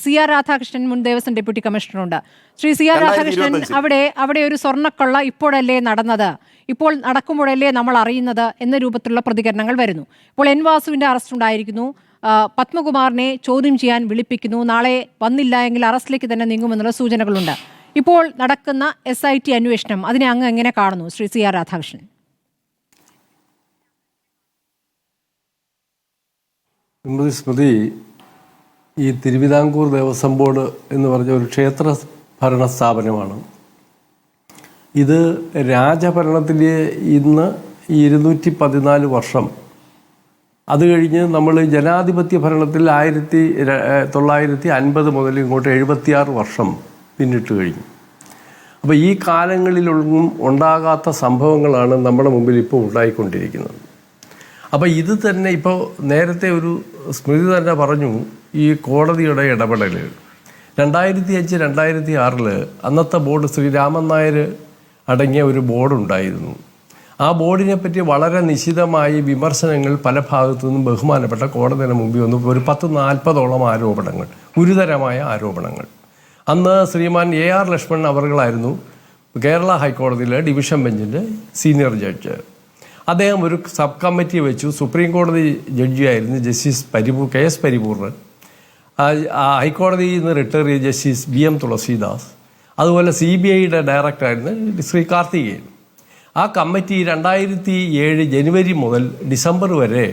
CR Radhakrishnan മുൻ Devaswom deputy കമ്മീഷണറുണ്ട്. Shri CR Radhakrishnan, അവിടെ ഒരു സ്വർണ്ണക്കൊള്ള ഇപ്പോഴല്ലേ നടന്നത്, ഇപ്പോൾ നടക്കുമ്പോഴല്ലേ നമ്മൾ അറിയുന്നത് എന്ന രൂപത്തിലുള്ള പ്രതികരണങ്ങൾ വരുന്നു. ഇപ്പോൾ എൻ വാസുവിന്റെ അറസ്റ്റ് ഉണ്ടായിരിക്കുന്നു, പത്മകുമാറിനെ ചോദ്യം ചെയ്യാൻ വിളിപ്പിക്കുന്നു, നാളെ വന്നില്ല എങ്കിൽ അറസ്റ്റിലേക്ക് തന്നെ നീങ്ങുമെന്നുള്ള സൂചനകളുണ്ട്. ഇപ്പോൾ നടക്കുന്ന SIT അന്വേഷണം അതിനെ അങ്ങ് എങ്ങനെ കാണുന്നു ശ്രീ CR രാധാകൃഷ്ണൻ? സ്മൃതി, ഈ തിരുവിതാംകൂർ ദേവസ്വം ബോർഡ് എന്ന് പറഞ്ഞ ഒരു ക്ഷേത്ര ഭരണ സ്ഥാപനമാണ്. ഇത് രാജഭരണത്തിലെ ഇന്ന് 214 വർഷം, അത് കഴിഞ്ഞ് നമ്മൾ ജനാധിപത്യ ഭരണത്തിൽ 1950 മുതൽ ഇങ്ങോട്ട് 76 വർഷം പിന്നിട്ട് കഴിഞ്ഞു. അപ്പോൾ ഈ കാലങ്ങളിലൊന്നും ഉണ്ടാകാത്ത സംഭവങ്ങളാണ് നമ്മുടെ മുമ്പിൽ ഇപ്പോൾ ഉണ്ടായിക്കൊണ്ടിരിക്കുന്നത്. അപ്പോൾ ഇത് തന്നെ ഇപ്പോൾ നേരത്തെ ഒരു സ്മൃതി തന്നെ പറഞ്ഞു, ഈ കോടതിയുടെ ഇടപെടൽ 2005-2006 അന്നത്തെ ബോർഡ് ശ്രീരാമൻ നായർ അടങ്ങിയ ഒരു ബോർഡുണ്ടായിരുന്നു. ആ ബോർഡിനെ പറ്റി വളരെ നിശിതമായി വിമർശനങ്ങൾ പല ഭാഗത്തു നിന്നും ബഹുമാനപ്പെട്ട കോടതിയുടെ മുമ്പിൽ വന്നു. ഒരു 10-40ഓളം ആരോപണങ്ങൾ, ഗുരുതരമായ ആരോപണങ്ങൾ. അന്ന് ശ്രീമാൻ AR ലക്ഷ്മൺ അവർകളായിരുന്നു കേരള ഹൈക്കോടതിയിലെ ഡിവിഷൻ ബെഞ്ചിൻ്റെ സീനിയർ ജഡ്ജ്. അദ്ദേഹം ഒരു സബ് കമ്മിറ്റി വെച്ചു. സുപ്രീം കോടതി ജഡ്ജിയായിരുന്നു ജസ്റ്റിസ് KS പരിപൂർണൻ, ഹൈക്കോടതിയിൽ നിന്ന് റിട്ടയർ ചെയ്ത ജസ്റ്റിസ് BM തുളസീദാസ്, അതുപോലെ CBIയുടെ ഡയറക്ടറായിരുന്നു ശ്രീ കാർത്തികേയൻ. ആ കമ്മിറ്റി 2007 ജനുവരി മുതൽ ഡിസംബർ വരെ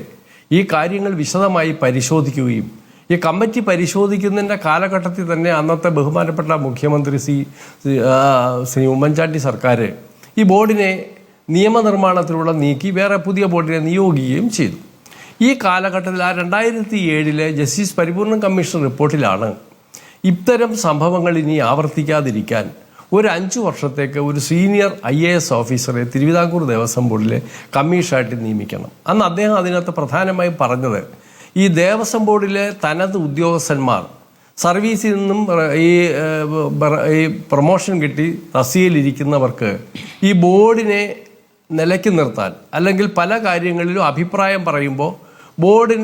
ഈ കാര്യങ്ങൾ വിശദമായി പരിശോധിക്കുകയും ഈ കമ്മിറ്റി പരിശോധിക്കുന്നതിൻ്റെ കാലഘട്ടത്തിൽ തന്നെ അന്നത്തെ ബഹുമാനപ്പെട്ട മുഖ്യമന്ത്രി ശ്രീ ഉമ്മൻചാണ്ടി സർക്കാർ ഈ ബോർഡിനെ നിയമനിർമ്മാണത്തിലൂടെ നീക്കി വേറെ പുതിയ ബോർഡിനെ നിയോഗിക്കുകയും ചെയ്തു. ഈ കാലഘട്ടത്തിൽ 2007 ജസ്റ്റിസ് പരിപൂർണൻ കമ്മീഷൻ റിപ്പോർട്ടിലാണ് ഇത്തരം സംഭവങ്ങൾ ഇനി ആവർത്തിക്കാതിരിക്കാൻ ഒരു 5 വർഷത്തേക്ക് ഒരു സീനിയർ IAS ഓഫീസറെ തിരുവിതാംകൂർ ദേവസ്വം ബോർഡിലെ കമ്മീഷനായിട്ട് നിയമിക്കണം. അന്ന് അദ്ദേഹം അതിനകത്ത് പ്രധാനമായും പറഞ്ഞത്, ഈ ദേവസ്വം ബോർഡിലെ തനത് ഉദ്യോഗസ്ഥന്മാർ സർവീസിൽ നിന്നും ഈ പ്രൊമോഷൻ കിട്ടി തസ്തികയിലിരിക്കുന്നവർക്ക് ഈ ബോർഡിനെ നിലയ്ക്ക് നിർത്താൻ, അല്ലെങ്കിൽ പല കാര്യങ്ങളിലും അഭിപ്രായം പറയുമ്പോൾ ബോർഡ്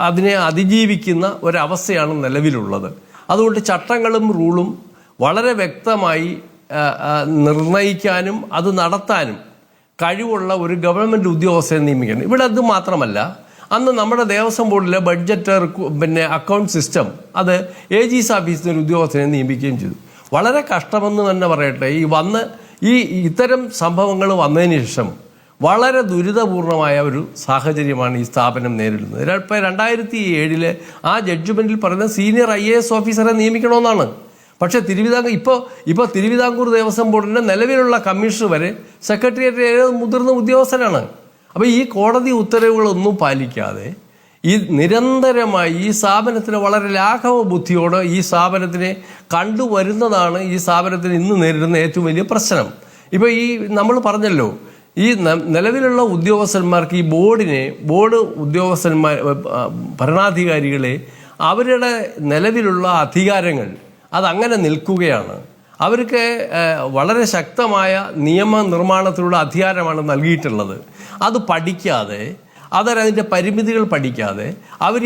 അതിനെ അതിജീവിക്കുന്ന ഒരവസ്ഥയാണ് നിലവിലുള്ളത്. അതുകൊണ്ട് ചട്ടങ്ങളും റൂളും വളരെ വ്യക്തമായി നിർണയിക്കാനും അത് നടത്താനും കഴിവുള്ള ഒരു ഗവൺമെൻറ് ഉദ്യോഗസ്ഥനെ നിയമിക്കണം. ഇവിടെ അത് മാത്രമല്ല, അന്ന് നമ്മുടെ ദേവസ്വം ബോർഡിലെ ബഡ്ജറ്റ് അക്കൗണ്ട് സിസ്റ്റം അത് AG's ഓഫീസിൽ ഒരു ഉദ്യോഗസ്ഥനെ നിയമിക്കുകയും ചെയ്തു. വളരെ കഷ്ടമെന്ന് തന്നെ പറയട്ടെ, ഇത്തരം സംഭവങ്ങൾ വന്നതിന് ശേഷം വളരെ ദുരിതപൂർണമായ ഒരു സാഹചര്യമാണ് ഈ സ്ഥാപനം നേരിടുന്നത്. ഇപ്പോൾ 2007 ആ ജഡ്ജ്മെൻറ്റിൽ പറയുന്ന സീനിയർ IAS ഓഫീസറെ നിയമിക്കണമെന്നാണ്. പക്ഷേ ഇപ്പോൾ തിരുവിതാംകൂർ ദേവസ്വം ബോർഡിൻ്റെ നിലവിലുള്ള കമ്മീഷണർ വരെ സെക്രട്ടേറിയറ്റ് മുതിർന്ന ഉദ്യോഗസ്ഥനാണ്. അപ്പോൾ ഈ കോടതി ഉത്തരവുകളൊന്നും പാലിക്കാതെ ഈ നിരന്തരമായി ഈ സ്ഥാപനത്തിന് വളരെ ലാഘവ ബുദ്ധിയോടെ ഈ സ്ഥാപനത്തിനെ കണ്ടുവരുന്നതാണ് ഈ സ്ഥാപനത്തിന് ഇന്ന് നേരിടുന്ന ഏറ്റവും വലിയ പ്രശ്നം. ഇപ്പോൾ നമ്മൾ പറഞ്ഞല്ലോ, ഈ നിലവിലുള്ള ഉദ്യോഗസ്ഥന്മാർക്ക് ഈ ബോർഡ് ഉദ്യോഗസ്ഥന്മാർ ഭരണാധികാരികളെ അവരുടെ നിലവിലുള്ള അധികാരങ്ങൾ അതങ്ങനെ നിൽക്കുകയാണ്. അവർക്ക് വളരെ ശക്തമായ നിയമനിർമ്മാണത്തിലുള്ള അധികാരമാണ് നൽകിയിട്ടുള്ളത്. അത് പഠിക്കാതെ, അതിൻ്റെ പരിമിതികൾ പഠിക്കാതെ അവർ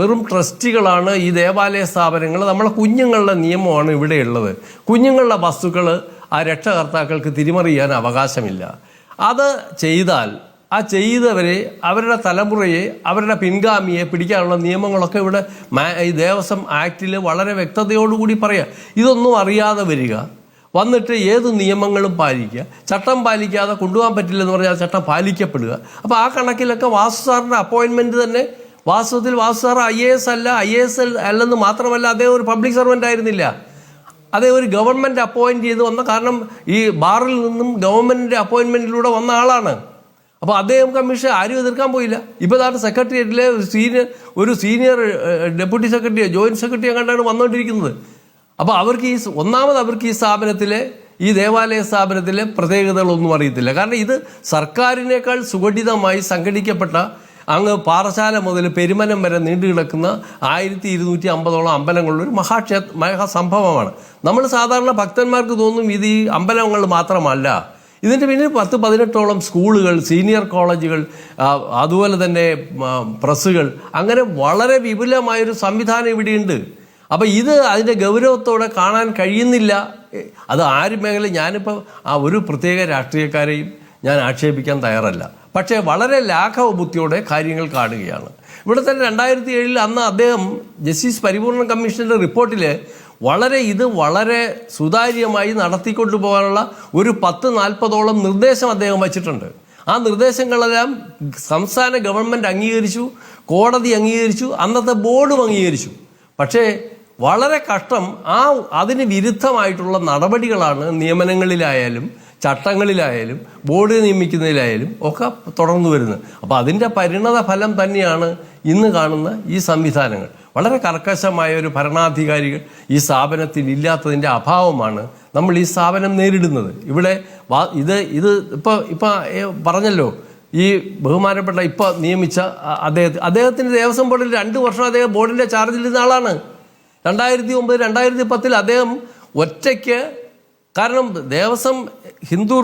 വെറും ട്രസ്റ്റികളാണ്. ഈ ദേവാലയ സ്ഥാപനങ്ങൾ നമ്മളെ കുഞ്ഞുങ്ങളുടെ നിയമമാണ് ഇവിടെയുള്ളത്. കുഞ്ഞുങ്ങളുടെ വസ്തുക്കൾ ആ രക്ഷകർത്താക്കൾക്ക് തിരിമറിയാൻ അവകാശമില്ല. അത് ചെയ്താൽ ആ ചെയ്തവരെ, അവരുടെ തലമുറയെ, അവരുടെ പിൻഗാമിയെ പിടിക്കാനുള്ള നിയമങ്ങളൊക്കെ ഇവിടെ ഈ ദേവസ്വം ആക്റ്റിൽ വളരെ വ്യക്തതയോടുകൂടി പറയുക. ഇതൊന്നും അറിയാതെ വരിക, വന്നിട്ട് ഏത് നിയമങ്ങളും പാലിക്കുക, ചട്ടം പാലിക്കാതെ കൊണ്ടുപോകാൻ പറ്റില്ലെന്ന് പറഞ്ഞാൽ ചട്ടം പാലിക്കപ്പെടുക. അപ്പോൾ ആ കണക്കിലൊക്കെ വാസു സാറിൻ്റെ അപ്പോയിൻമെൻറ്റ് തന്നെ വാസ്തവത്തിൽ വാസു സാർ IAS അല്ലെന്ന് മാത്രമല്ല, അദ്ദേഹം ഒരു പബ്ലിക് സർവൻ്റ് ആയിരുന്നില്ല. അദ്ദേഹം ഒരു ഗവൺമെൻറ് അപ്പോയിൻറ്റ് ചെയ്ത് വന്ന, കാരണം ഈ ബാറിൽ നിന്നും ഗവൺമെൻറ്റിൻ്റെ അപ്പോയിൻമെൻറ്റിലൂടെ വന്ന ആളാണ്. അപ്പോൾ അദ്ദേഹം കമ്മീഷൻ ആരും എതിർക്കാൻ പോയില്ല. ഇപ്പോൾ അതാണ് സെക്രട്ടേറിയറ്റിലെ ഒരു senior deputy secretary, joint secretary അങ്ങോട്ടാണ് വന്നുകൊണ്ടിരിക്കുന്നത്. അപ്പോൾ അവർക്ക് ഈ സ്ഥാപനത്തിലെ, ഈ ദേവാലയ സ്ഥാപനത്തിലെ പ്രത്യേകതകളൊന്നും അറിയത്തില്ല. കാരണം ഇത് സർക്കാരിനേക്കാൾ സുഘടിതമായി സംഘടിക്കപ്പെട്ട, അങ്ങ് പാറശാല മുതൽ പെരുമനം വരെ നീണ്ടു കിടക്കുന്ന 1250ഓളം അമ്പലങ്ങളുള്ളൊരു മഹാസംഭവമാണ്. നമ്മൾ സാധാരണ ഭക്തന്മാർക്ക് തോന്നും ഇത് ഈ അമ്പലങ്ങൾ മാത്രമല്ല, ഇതിൻ്റെ പിന്നിൽ 10-18ഓളം സ്കൂളുകൾ, സീനിയർ കോളേജുകൾ, അതുപോലെ തന്നെ പ്രസ്സുകൾ, അങ്ങനെ വളരെ വിപുലമായൊരു സംവിധാനം ഇവിടെയുണ്ട്. അപ്പോൾ ഇത് അതിൻ്റെ ഗൗരവത്തോടെ കാണാൻ കഴിയുന്നില്ല. അത് ആരും മേഖല ഞാനിപ്പോൾ ആ ഒരു പ്രത്യേക രാഷ്ട്രീയക്കാരെയും ഞാൻ ആക്ഷേപിക്കാൻ തയ്യാറല്ല. പക്ഷേ വളരെ ലാഘവ ബുദ്ധിയോടെ കാര്യങ്ങൾ കാണുകയാണ്. ഇവിടെ തന്നെ 2007 അന്ന് അദ്ദേഹം ജസ്റ്റിസ് പരിപൂർണ കമ്മീഷൻ്റെ റിപ്പോർട്ടിൽ വളരെ സുതാര്യമായി നടത്തിക്കൊണ്ടു പോകാനുള്ള ഒരു 10-40ഓളം നിർദ്ദേശം അദ്ദേഹം വച്ചിട്ടുണ്ട്. ആ നിർദ്ദേശങ്ങളെല്ലാം സംസ്ഥാന ഗവൺമെൻറ് അംഗീകരിച്ചു, കോടതി അംഗീകരിച്ചു, അന്നത്തെ ബോർഡും അംഗീകരിച്ചു. പക്ഷേ വളരെ കഷ്ടം, അതിന് വിരുദ്ധമായിട്ടുള്ള നടപടികളാണ് നിയമനങ്ങളിലായാലും ചട്ടങ്ങളിലായാലും ബോർഡ് നിയമിക്കുന്നതിലായാലും ഒക്കെ തുടർന്നു വരുന്നത്. അപ്പോൾ അതിൻ്റെ പരിണത ഫലം തന്നെയാണ് ഇന്ന് കാണുന്ന ഈ സംവിധാനങ്ങൾ. വളരെ കർക്കശമായ ഒരു ഭരണാധികാരികൾ ഈ സ്ഥാപനത്തിൽ ഇല്ലാത്തതിൻ്റെ അഭാവമാണ് നമ്മൾ ഈ സ്ഥാപനം നേരിടുന്നത്. ഇവിടെ ഇത് ഇപ്പോൾ പറഞ്ഞല്ലോ, ഈ ബഹുമാനപ്പെട്ട ഇപ്പോൾ നിയമിച്ച അദ്ദേഹത്തിൻ്റെ ദേവസ്വം ബോർഡിൽ 2 വർഷം അദ്ദേഹം ബോർഡിൻ്റെ ചാർജിലിരുന്ന ആളാണ്. 2009, 2010 അദ്ദേഹം ഒറ്റയ്ക്ക്, കാരണം ദേവസ്വം ഹിന്ദു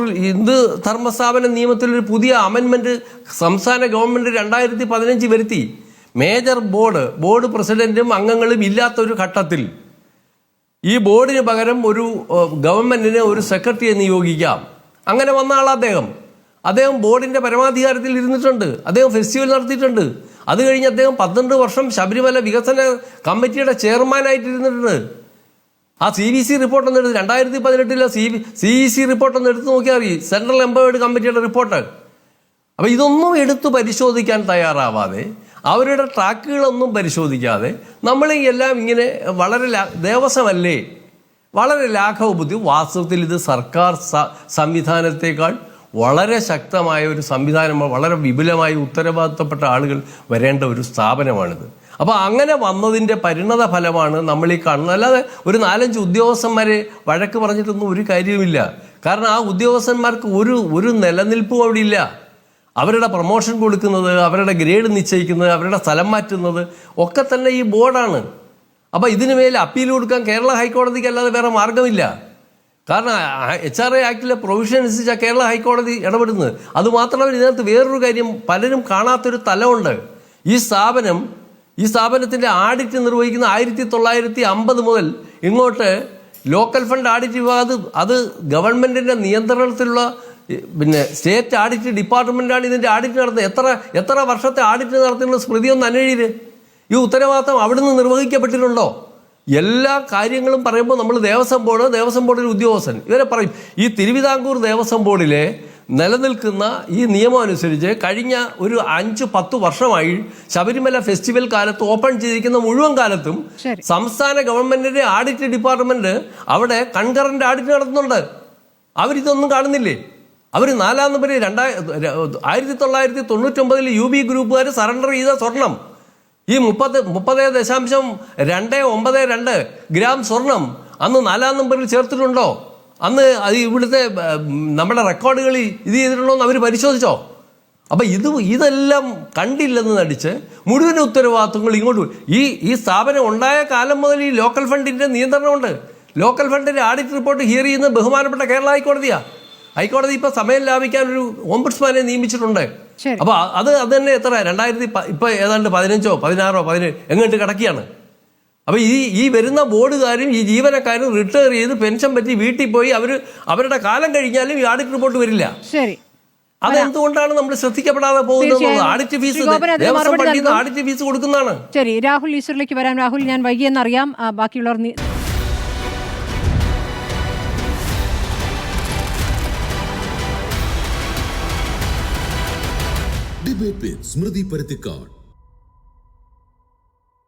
ധർമ്മസ്ഥാപന നിയമത്തിലൊരു പുതിയ അമെൻമെൻറ്റ് സംസ്ഥാന ഗവൺമെൻറ് 2015 വരുത്തി. മേജർ ബോർഡ് പ്രസിഡന്റും അംഗങ്ങളും ഇല്ലാത്തൊരു ഘട്ടത്തിൽ ഈ ബോർഡിന് പകരം ഒരു ഗവൺമെൻറ്റിന് ഒരു സെക്രട്ടറിയെ നിയോഗിക്കാം. അങ്ങനെ വന്ന ആൾ അദ്ദേഹം ബോർഡിൻ്റെ പരമാധികാരത്തിൽ ഇരുന്നിട്ടുണ്ട്. അദ്ദേഹം ഫെസ്റ്റിവൽ നടത്തിയിട്ടുണ്ട്. അത് കഴിഞ്ഞ് അദ്ദേഹം 12 വർഷം ശബരിമല വികസന കമ്മിറ്റിയുടെ ചെയർമാനായിട്ടിരുന്നിട്ടുണ്ട്. ആ CVC റിപ്പോർട്ടൊന്നും എടുത്ത് 2018 CEC റിപ്പോർട്ടൊന്നും എടുത്ത് നോക്കിയാൽ അറിയും, സെൻട്രൽ എംപവേർഡ് കമ്മിറ്റിയുടെ റിപ്പോർട്ട്. അപ്പോൾ ഇതൊന്നും എടുത്തു പരിശോധിക്കാൻ തയ്യാറാവാതെ, അവരുടെ ട്രാക്കുകളൊന്നും പരിശോധിക്കാതെ നമ്മൾ എല്ലാം ഇങ്ങനെ ദേവസ്വമല്ലേ, വളരെ ലാഘവ ബുദ്ധി. വാസ്തവത്തിൽ ഇത് സർക്കാർ സംവിധാനത്തേക്കാൾ വളരെ ശക്തമായ ഒരു സംവിധാനമാണ്. വളരെ വിപുലമായി ഉത്തരവാദിത്തപ്പെട്ട ആളുകൾ വരേണ്ട ഒരു സ്ഥാപനമാണിത്. അപ്പോൾ അങ്ങനെ വന്നതിൻ്റെ പരിണത ഫലമാണ് നമ്മൾ ഈ കാണുന്നത്. അല്ലാതെ ഒരു 4-5 ഉദ്യോഗസ്ഥന്മാരെ വഴക്ക് പറഞ്ഞിട്ടൊന്നും ഒരു കാര്യവുമില്ല. കാരണം ആ ഉദ്യോഗസ്ഥന്മാർക്ക് ഒരു നിലനിൽപ്പും അവിടെ ഇല്ല. അവരുടെ പ്രൊമോഷൻ കൊടുക്കുന്നത്, അവരുടെ ഗ്രേഡ് നിശ്ചയിക്കുന്നത്, അവരുടെ സ്ഥലം മാറ്റുന്നത് ഒക്കെ തന്നെ ഈ ബോർഡാണ്. അപ്പോൾ ഇതിനു മേൽ അപ്പീൽ കൊടുക്കാൻ കേരള ഹൈക്കോടതിക്ക് അല്ലാതെ വേറെ മാർഗമില്ല. കാരണം HRA ആക്ടിലെ പ്രൊവിഷൻ അനുസരിച്ചാണ് കേരള ഹൈക്കോടതി ഇടപെടുന്നത്. അതുമാത്രമല്ല, ഇതിനകത്ത് വേറൊരു കാര്യം പലരും കാണാത്തൊരു തലമുണ്ട്. ഈ സ്ഥാപനത്തിൻ്റെ ആഡിറ്റ് നിർവഹിക്കുന്ന 1950 മുതൽ ഇങ്ങോട്ട് ലോക്കൽ ഫണ്ട് ആഡിറ്റ് വിഭാഗം, അത് ഗവൺമെൻറ്റിൻ്റെ നിയന്ത്രണത്തിലുള്ള സ്റ്റേറ്റ് ആഡിറ്റ് ഡിപ്പാർട്ട്മെൻറ്റാണ് ഇതിൻ്റെ ആഡിറ്റ് നടത്തുന്നത്. എത്ര വർഷത്തെ ആഡിറ്റ് നടത്തിയുള്ള സ്മൃതി ഒന്ന് അന്വേഷിച്ച്. ഈ ഉത്തരവാദിത്തം അവിടുന്ന് നിർവഹിക്കപ്പെട്ടിട്ടുണ്ടോ? എല്ലാ കാര്യങ്ങളും പറയുമ്പോൾ നമ്മൾ ദേവസ്വം ബോർഡിൽ ഉദ്യോഗസ്ഥൻ ഇവരെ പറയും. ഈ തിരുവിതാംകൂർ ദേവസ്വം ബോർഡിലെ നിലനിൽക്കുന്ന ഈ നിയമം അനുസരിച്ച് കഴിഞ്ഞ ഒരു 5-10 വർഷമായി ശബരിമല ഫെസ്റ്റിവൽ കാലത്ത് ഓപ്പൺ ചെയ്തിരിക്കുന്ന മുഴുവൻ കാലത്തും സംസ്ഥാന ഗവൺമെന്റിന്റെ ആഡിറ്റ് ഡിപ്പാർട്ട്മെന്റ് അവിടെ കൺകറന്റ് ആഡിറ്റ് നടത്തുന്നുണ്ട്. അവരിതൊന്നും കാണുന്നില്ലേ? അവർ 4 നമ്പർ 1999 UB ഗ്രൂപ്പുകാർ സറണ്ടർ ചെയ്ത സ്വർണം, ഈ 30.292 ഗ്രാം സ്വർണം അന്ന് 4 നമ്പറിൽ ചേർത്തിട്ടുണ്ടോ? അന്ന് അത് ഇവിടുത്തെ നമ്മുടെ റെക്കോർഡുകളിൽ ഇത് ചെയ്തിട്ടുണ്ടോ എന്ന് അവർ പരിശോധിച്ചോ? അപ്പം ഇതെല്ലാം കണ്ടില്ലെന്ന് നടിച്ച് മുഴുവൻ ഉത്തരവാദിത്വങ്ങൾ ഇങ്ങോട്ട് ഈ സ്ഥാപനം ഉണ്ടായ കാലം മുതൽ ഈ ലോക്കൽ ഫണ്ടിൻ്റെ നിയന്ത്രണമുണ്ട്. ലോക്കൽ ഫണ്ടിൻ്റെ ആഡിറ്റ് റിപ്പോർട്ട് ഹിയർ ചെയ്യുന്ന ബഹുമാനപ്പെട്ട കേരള ഹൈക്കോടതിയാണ്. ഹൈക്കോടതി ഇപ്പോൾ സമയം ലാഭിക്കാൻ ഒരു ഓംബുഡ്സ്മാനെ നിയമിച്ചിട്ടുണ്ട്. അപ്പോൾ അത് തന്നെ എത്ര 2000 ഇപ്പോൾ ഏതാണ്ട് 15, 16, 17 എങ്ങോട്ട് കിടക്കുകയാണ്. അപ്പോൾ ഈ വരുന്ന ബോർഡുകാരും ഈ ജീവനക്കാരും റിട്ടയർ ചെയ്ത് പെൻഷൻ പറ്റി വീട്ടിൽ പോയി അവരുടെ കാലം കഴിഞ്ഞാലും ഈ ആഡിറ്റ് റിപ്പോർട്ട് വരില്ല. അതെന്തുകൊണ്ടാണ് നമ്മൾ ശ്രദ്ധിക്കപ്പെടാതെ പോകുന്നത്? ആഡിറ്റ് ഫീസ് ദേവസ്വം ഫണ്ടിൽ നിന്ന് ആഡിറ്റ് ഫീസ് കൊടുക്കുന്നതാണ്. ശരി, രാഹുൽ ഈശ്വറിലേക്ക് വരാം. രാഹുൽ, ഞാൻ വൈകിയെന്നറിയാം, ബാക്കിയുള്ളവർ ഡിബേറ്റ് വിത്ത് സ്മൃതി പരുത്തിക്കാട്.